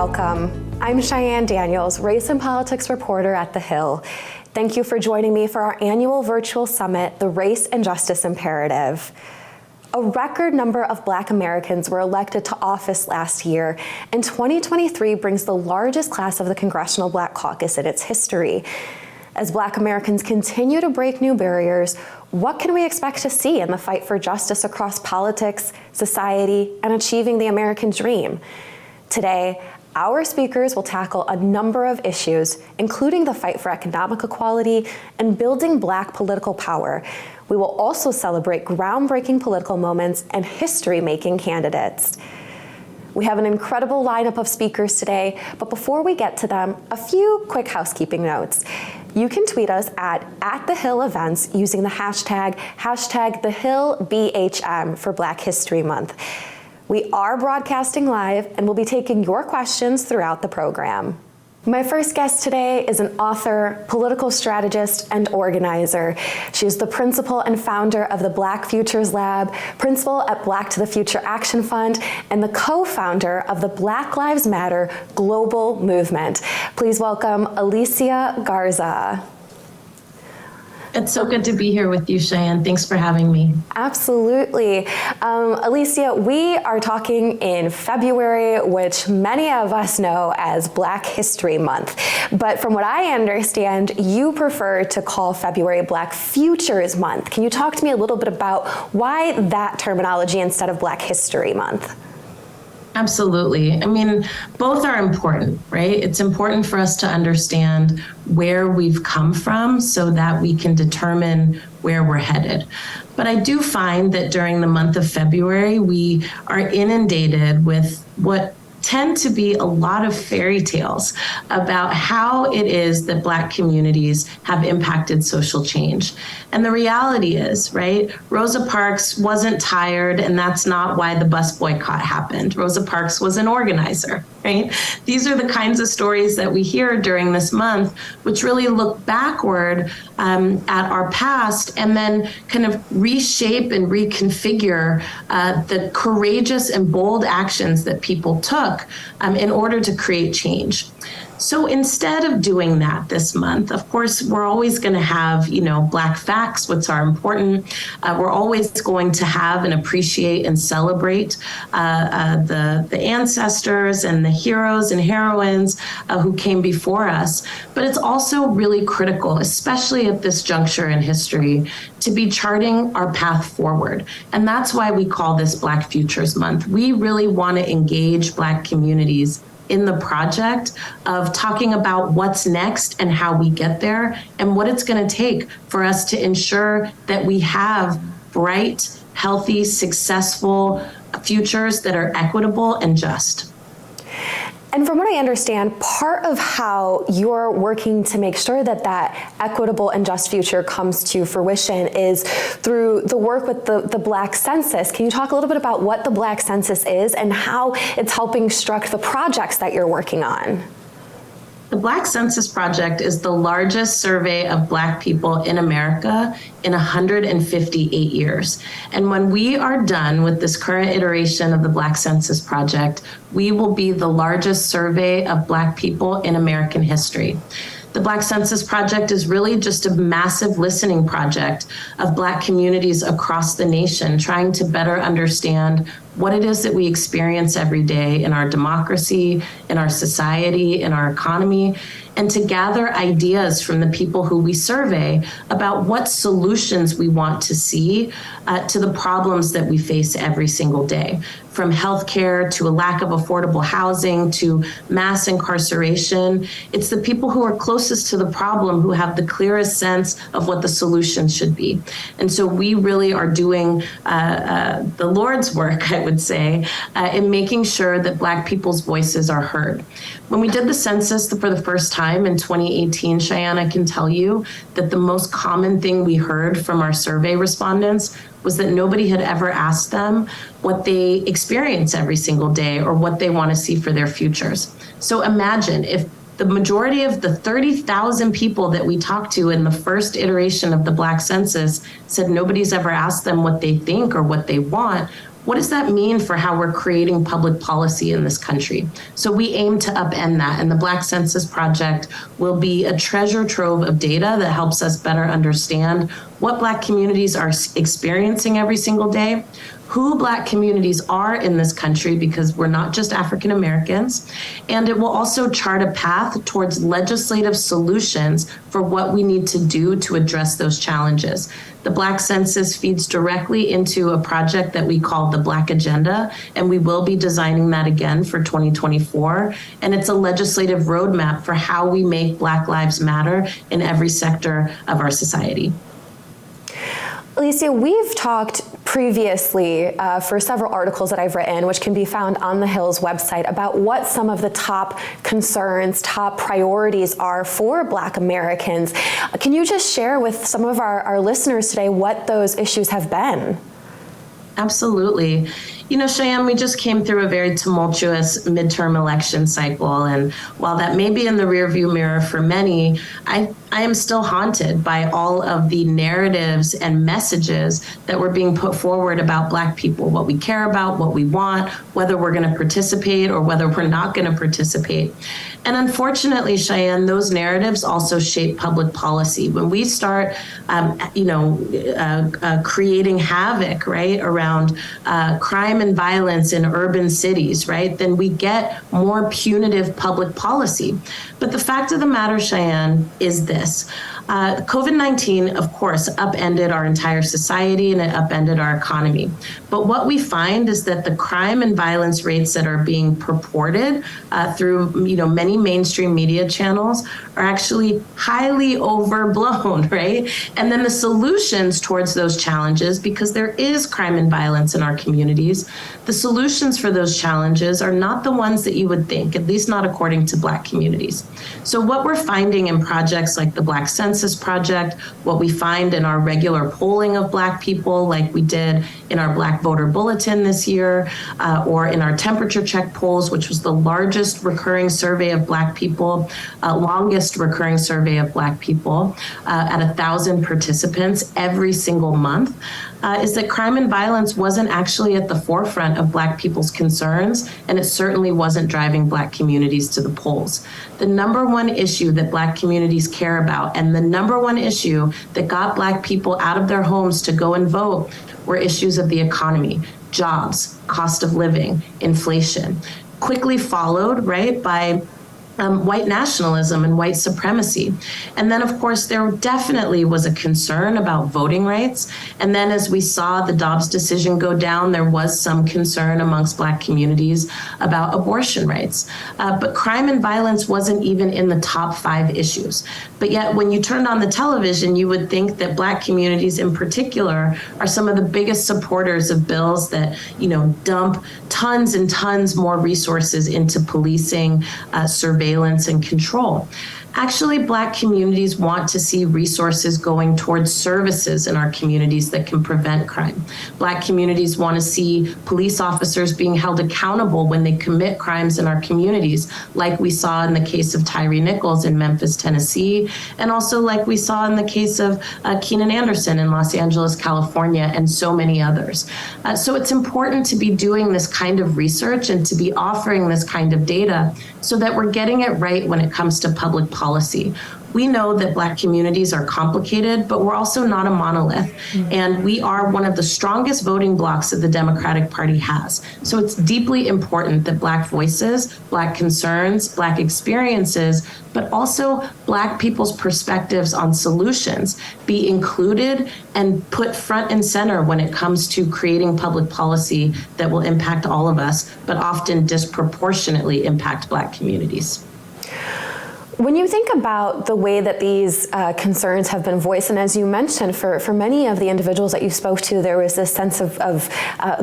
welcome. I'm Cheyanne Daniels, race and politics reporter at The Hill. Thank you for joining me for our annual virtual summit, The Race and Justice Imperative. A record number of Black Americans were elected to office last year, and 2023 brings the largest class of the Congressional Black Caucus in its history. As Black Americans continue to break new barriers, what can we expect to see in the fight for justice across politics, society, and achieving the American dream? Today, our speakers will tackle a number of issues, including the fight for economic equality and building Black political power. We will also celebrate groundbreaking political moments and history-making candidates. We have an incredible lineup of speakers today, but before we get to them, a few quick housekeeping notes. You can tweet us at The Hill Events using the hashtag TheHillBHM for Black History Month. We are broadcasting live and will be taking your questions throughout the program. My first guest today is an author, political strategist, and organizer. She is the principal and founder of the Black Futures Lab, principal at Black to the Future Action Fund, and the co-founder of the Black Lives Matter global movement. Please welcome Alicia Garza. It's so good to be here with you, Cheyanne. Thanks for having me. Absolutely. Alicia, we are talking in February, which many of us know as Black History Month. But from what I understand, you prefer to call February Black Futures Month. Can you talk to me a little bit about why that terminology instead of Black History Month? Absolutely. I mean, both are important, right? It's important for us to understand where we've come from so that we can determine where we're headed. But I do find that during the month of February, we are inundated with what tend to be a lot of fairy tales about how it is that Black communities have impacted social change. And the reality is, right, Rosa Parks wasn't tired, and that's not why the bus boycott happened. Rosa Parks was an organizer, right? These are the kinds of stories that we hear during this month, which really look backward at our past and then kind of reshape and reconfigure the courageous and bold actions that people took in order to create change. So instead of doing that this month, of course, we're always going to have, Black facts, what's are important. We're always going to have and appreciate and celebrate the ancestors and the heroes and heroines who came before us. But it's also really critical, especially at this juncture in history, to be charting our path forward. And that's why we call this Black Futures Month. We really want to engage Black communities in the project of talking about what's next and how we get there and what it's going to take for us to ensure that we have bright, healthy, successful futures that are equitable and just. And from what I understand, part of how you're working to make sure that that equitable and just future comes to fruition is through the work with the Black Census. Can you talk a little bit about what the Black Census is and how it's helping structure the projects that you're working on? The Black Census Project is the largest survey of Black people in America in 158 years. And when we are done with this current iteration of the Black Census Project, we will be the largest survey of Black people in American history. The Black Census Project is really just a massive listening project of Black communities across the nation, trying to better understand what it is that we experience every day in our democracy, in our society, in our economy, and to gather ideas from the people who we survey about what solutions we want to see to the problems that we face every single day. From healthcare to a lack of affordable housing to mass incarceration, it's the people who are closest to the problem who have the clearest sense of what the solution should be. And so we really are doing the Lord's work, I would say, in making sure that Black people's voices are heard. When we did the census for the first time in 2018, Cheyanne, I can tell you that the most common thing we heard from our survey respondents was that nobody had ever asked them what they experience every single day or what they want to see for their futures. So imagine if the majority of the 30,000 people that we talked to in the first iteration of the Black Census said nobody's ever asked them what they think or what they want. what does that mean for how we're creating public policy in this country? So we aim to upend that. And the Black Census Project will be a treasure trove of data that helps us better understand what Black communities are experiencing every single day, who Black communities are in this country, because we're not just African Americans. And it will also chart a path towards legislative solutions for what we need to do to address those challenges. The Black Census feeds directly into a project that we call the Black Agenda, and we will be designing that again for 2024. And it's a legislative roadmap for how we make Black lives matter in every sector of our society. Alicia, we've talked previously for several articles that I've written, which can be found on the Hill's website, about what some of the top concerns, top priorities are for Black Americans. Can you just share with some of our listeners today what those issues have been? Absolutely. You know, Cheyanne, we just came through a very tumultuous midterm election cycle. And while that may be in the rearview mirror for many, I am still haunted by all of the narratives and messages that were being put forward about Black people, what we care about, what we want, whether we're going to participate or whether we're not going to participate. And unfortunately, Cheyanne, those narratives also shape public policy. When we start, creating havoc, right, around crime and violence in urban cities, right, then we get more punitive public policy. But the fact of the matter, Cheyanne, is this. COVID-19, of course, upended our entire society and it upended our economy. But what we find is that the crime and violence rates that are being purported through many mainstream media channels are actually highly overblown, right? And then the solutions towards those challenges, because there is crime and violence in our communities, the solutions for those challenges are not the ones that you would think, at least not according to Black communities. So what we're finding in projects like the Black Census Project, what we find in our regular polling of Black people, like we did in our Black Voter Bulletin this year, or in our temperature check polls, which was the largest recurring survey of Black people, longest recurring survey of Black people at 1,000 participants every single month, is that crime and violence wasn't actually at the forefront of Black people's concerns, and it certainly wasn't driving Black communities to the polls. The number one issue that Black communities care about, and the number one issue that got Black people out of their homes to go and vote, were issues of the economy, jobs, cost of living, inflation, quickly followed, right, by white nationalism and white supremacy. And then, of course, there definitely was a concern about voting rights. And then as we saw the Dobbs decision go down, there was some concern amongst Black communities about abortion rights. But crime and violence wasn't even in the top 5 issues. But yet when you turned on the television, you would think that Black communities in particular are some of the biggest supporters of bills that, dump tons and tons more resources into policing, surveillance, and control. Actually, Black communities want to see resources going towards services in our communities that can prevent crime. Black communities want to see police officers being held accountable when they commit crimes in our communities, like we saw in the case of Tyree Nichols in Memphis, Tennessee, and also like we saw in the case of Keenan Anderson in Los Angeles, California, and so many others. So it's important to be doing this kind of research and to be offering this kind of data so that we're getting it right when it comes to public policy. We know that Black communities are complicated, but we're also not a monolith. And we are one of the strongest voting blocs that the Democratic Party has. So it's deeply important that Black voices, Black concerns, Black experiences, but also Black people's perspectives on solutions be included and put front and center when it comes to creating public policy that will impact all of us, but often disproportionately impact Black communities. When you think about the way that these concerns have been voiced, and as you mentioned, for many of the individuals that you spoke to, there was this sense of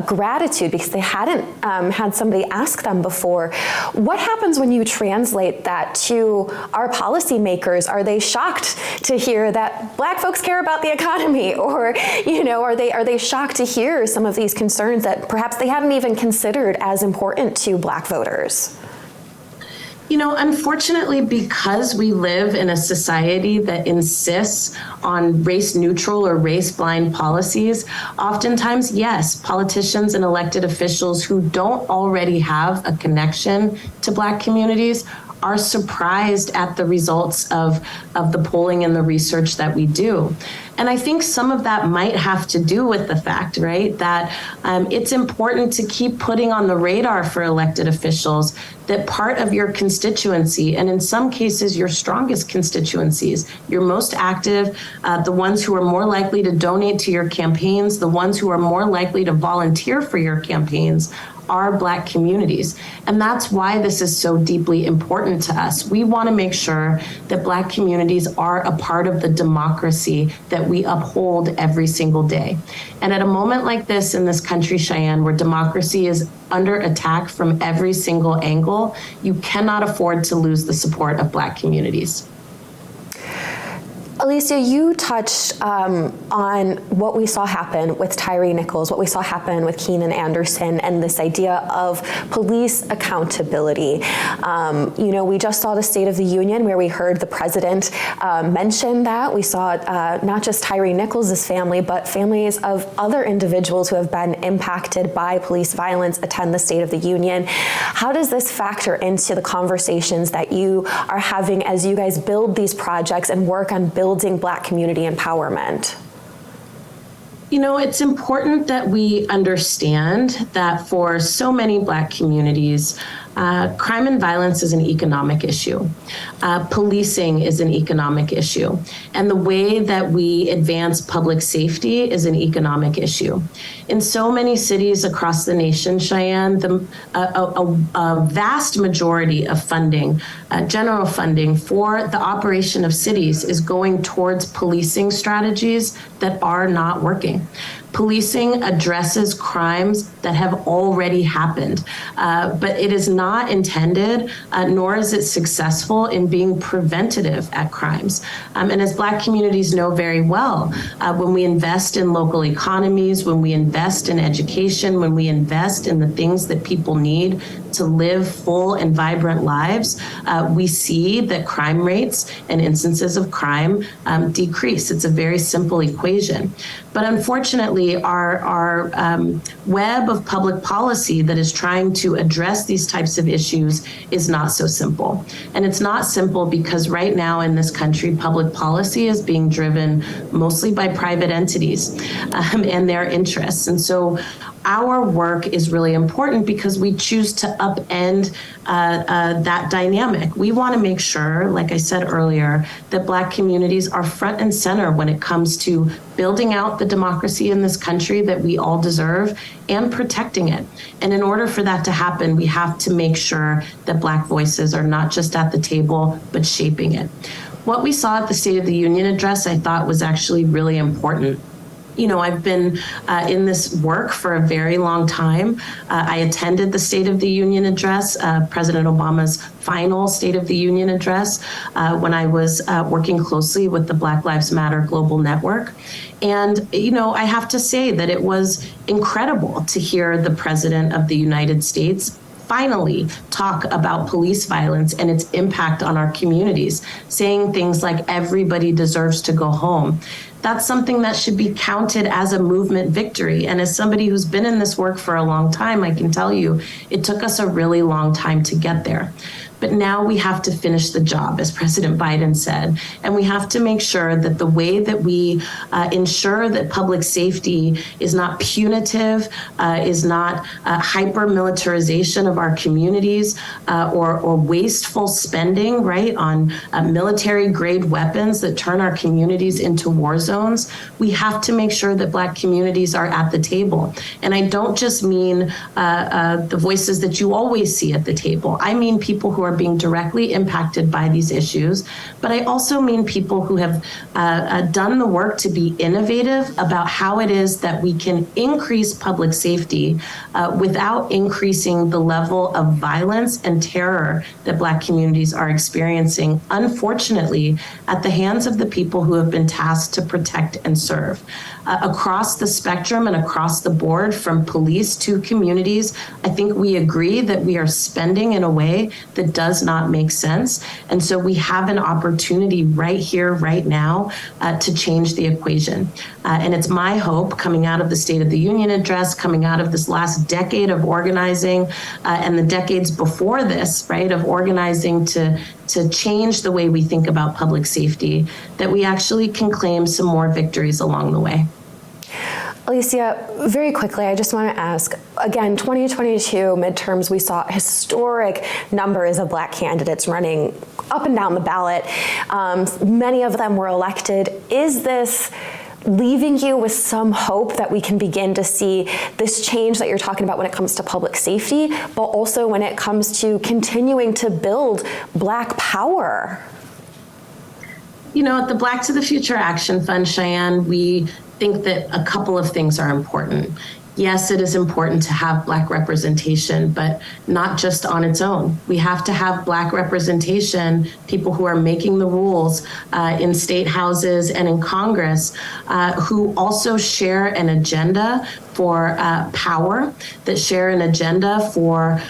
gratitude because they hadn't had somebody ask them before. What happens when you translate that to our policymakers? Are they shocked to hear that Black folks care about the economy, or are they shocked to hear some of these concerns that perhaps they hadn't even considered as important to Black voters? Unfortunately, because we live in a society that insists on race neutral or race blind policies, oftentimes, yes, politicians and elected officials who don't already have a connection to Black communities are surprised at the results of the polling and the research that we do. And I think some of that might have to do with the fact, right, that it's important to keep putting on the radar for elected officials that part of your constituency, and in some cases your strongest constituencies, your most active, the ones who are more likely to donate to your campaigns, the ones who are more likely to volunteer for your campaigns, are Black communities. And that's why this is so deeply important to us. We want to make sure that Black communities are a part of the democracy that we uphold every single day. And at a moment like this in this country, Cheyanne, where democracy is under attack from every single angle, you cannot afford to lose the support of Black communities. Alicia, you touched on what we saw happen with Tyre Nichols, what we saw happen with Keenan Anderson, and this idea of police accountability. We just saw the State of the Union where we heard the president mention that. We saw not just Tyre Nichols' family, but families of other individuals who have been impacted by police violence attend the State of the Union. How does this factor into the conversations that you are having as you guys build these projects and work on building Black community empowerment? It's important that we understand that for so many Black communities, crime and violence is an economic issue. Policing is an economic issue. And the way that we advance public safety is an economic issue. In so many cities across the nation, Cheyanne, a vast majority of funding, general funding for the operation of cities is going towards policing strategies that are not working. Policing addresses crimes that have already happened, but it is not intended, nor is it successful in being preventative at crimes. And as Black communities know very well, when we invest in local economies, when we invest in education, when we invest in the things that people need to live full and vibrant lives, we see that crime rates and instances of crime decrease. It's a very simple equation. But unfortunately, our web of public policy that is trying to address these types of issues is not so simple. And it's not simple because right now in this country, public policy is being driven mostly by private entities and their interests. And so our work is really important because we choose to upend that dynamic. We want to make sure, like I said earlier, that Black communities are front and center when it comes to building out the democracy in this country that we all deserve and protecting it. And in order for that to happen, we have to make sure that Black voices are not just at the table, but shaping it. What we saw at the State of the Union address, I thought was actually really important. I've been in this work for a very long time. I attended the State of the Union address, President Obama's final State of the Union address, when I was working closely with the Black Lives Matter Global Network. And, I have to say that it was incredible to hear the President of the United States finally talk about police violence and its impact on our communities, saying things like everybody deserves to go home. That's something that should be counted as a movement victory. And as somebody who's been in this work for a long time, I can tell you it took us a really long time to get there. But now we have to finish the job, as President Biden said, and we have to make sure that the way that we ensure that public safety is not punitive, is not hyper-militarization of our communities or wasteful spending, right, on military-grade weapons that turn our communities into war zones. We have to make sure that Black communities are at the table. And I don't just mean the voices that you always see at the table. I mean people who are being directly impacted by these issues, but I also mean people who have done the work to be innovative about how it is that we can increase public safety without increasing the level of violence and terror that Black communities are experiencing, unfortunately, at the hands of the people who have been tasked to protect and serve. Across the spectrum and across the board, from police to communities, I think we agree that we are spending in a way that does not make sense. And so we have an opportunity right here, right now, to change the equation. And it's my hope, coming out of the State of the Union address, coming out of this last decade of organizing, and the decades before this, right, of organizing to change the way we think about public safety, that we actually can claim some more victories along the way. Alicia, very quickly, I just want to ask, again, 2022 midterms, we saw historic numbers of Black candidates running up and down the ballot. Many of them were elected. Is this leaving you with some hope that we can begin to see this change that you're talking about when it comes to public safety, but also when it comes to continuing to build Black power? You know, at the Black to the Future Action Fund, Cheyanne, we think that a couple of things are important. Yes, it is important to have Black representation, but not just on its own. We have to have Black representation, people who are making the rules in state houses and in Congress, who also share an agenda for power, that share an agenda for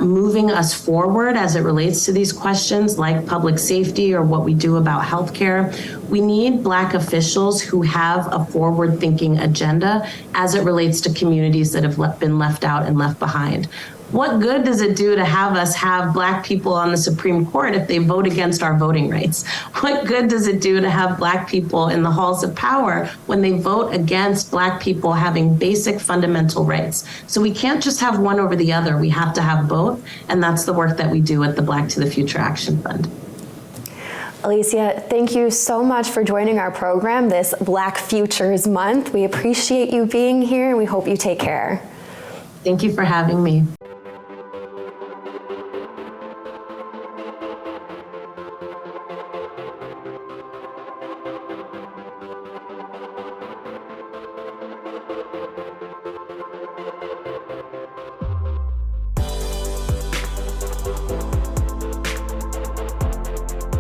moving us forward as it relates to these questions like public safety or what we do about healthcare. We need Black officials who have a forward-thinking agenda as it relates to communities that have been left out and left behind. What good does it do to have us have Black people on the Supreme Court if they vote against our voting rights? What good does it do to have Black people in the halls of power when they vote against Black people having basic fundamental rights? So we can't just have one over the other. We have to have both. And that's the work that we do at the Black to the Future Action Fund. Alicia, thank you so much for joining our program this Black Futures Month. We appreciate you being here, and we hope you take care. Thank you for having me.